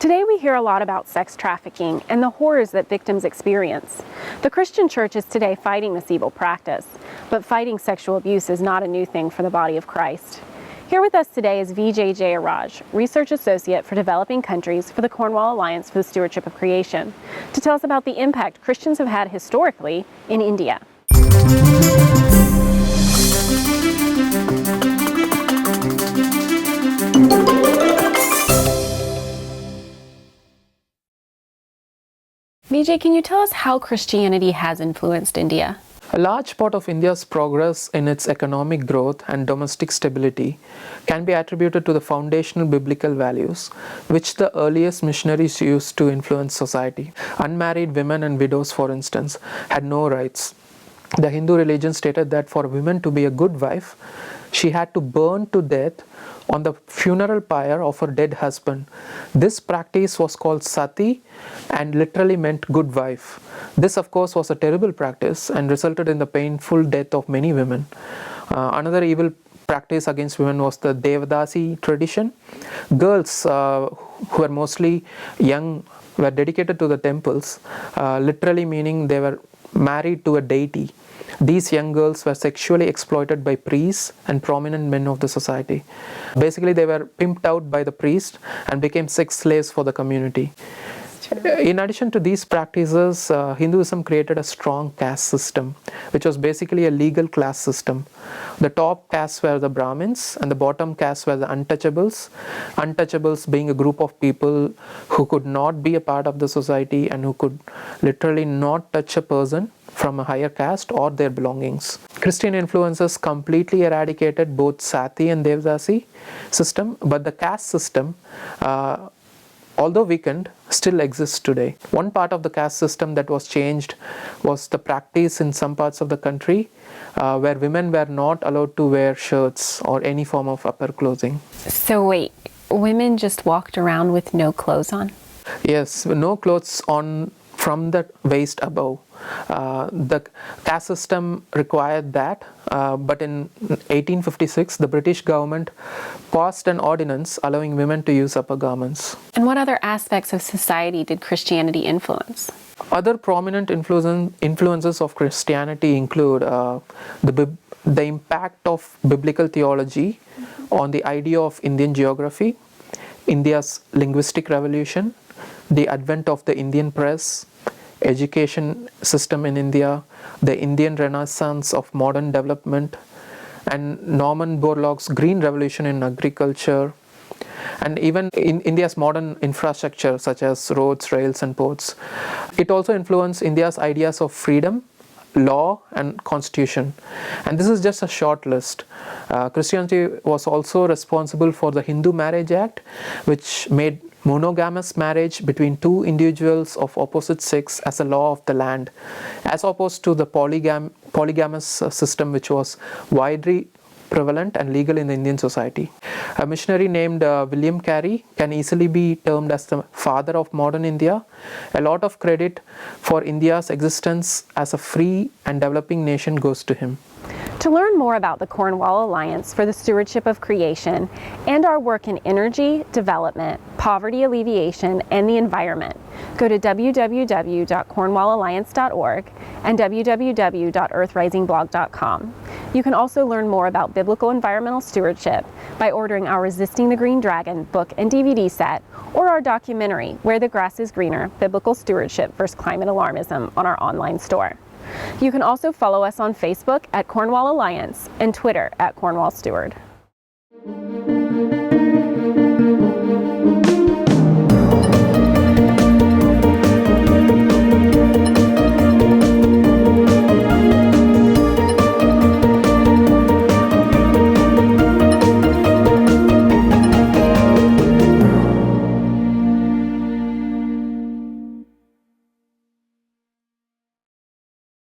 Today we hear a lot about sex trafficking and the horrors that victims experience. The Christian church is today fighting this evil practice, but fighting sexual abuse is not a new thing for the body of Christ. Here with us today is Vijay Jayaraj, Research Associate for Developing Countries for the Cornwall Alliance for the Stewardship of Creation, to tell us about the impact Christians have had historically in India. Vijay, can you tell us how Christianity has influenced India? A large part of India's progress in its economic growth and domestic stability can be attributed to the foundational biblical values which the earliest missionaries used to influence society. Unmarried women and widows, for instance, had no rights. The Hindu religion stated that for a woman to be a good wife, she had to burn to death on the funeral pyre of her dead husband. This practice was called sati and literally meant good wife. This, of course, was a terrible practice and resulted in the painful death of many women. Another evil practice against women was the Devadasi tradition. Girls who were mostly young were dedicated to the temples, literally meaning they were married to a deity. These young girls were sexually exploited by priests and prominent men of the society. Basically, they were pimped out by the priest and became sex slaves for the community. In addition to these practices, Hinduism created a strong caste system, which was basically a legal class system. The top castes were the Brahmins and the bottom castes were the untouchables. Untouchables being a group of people who could not be a part of the society and who could literally not touch a person from a higher caste or their belongings. Christian influences completely eradicated both Sati and Devadasi system, but the caste system, although weakened, still exists today. One part of the caste system that was changed was the practice in some parts of the country where women were not allowed to wear shirts or any form of upper clothing. So wait, women just walked around with no clothes on? Yes, no clothes on from the waist above. The caste system required that, but in 1856 the British government passed an ordinance allowing women to use upper garments. And what other aspects of society did Christianity influence? Other prominent influences of Christianity include the impact of biblical theology on the idea of Indian geography, India's linguistic revolution, the advent of the Indian press, education system in India, the Indian Renaissance of modern development, and Norman Borlaug's Green Revolution in agriculture, and even in India's modern infrastructure such as roads, rails, and ports. It also influenced India's ideas of freedom, law, and constitution. And this is just a short list. Christianity was also responsible for the Hindu Marriage Act, which made monogamous marriage between two individuals of opposite sex as a law of the land, as opposed to the polygamous system which was widely prevalent and legal in the Indian society. A missionary named William Carey can easily be termed as the father of modern India. A lot of credit for India's existence as a free and developing nation goes to him. To learn more about the Cornwall Alliance for the Stewardship of Creation and our work in energy, development, poverty alleviation, and the environment, go to www.cornwallalliance.org and www.earthrisingblog.com. You can also learn more about biblical environmental stewardship by ordering our Resisting the Green Dragon book and DVD set, or our documentary, Where the Grass is Greener, Biblical Stewardship vs. Climate Alarmism, on our online store. You can also follow us on Facebook at Cornwall Alliance and Twitter at Cornwall Steward.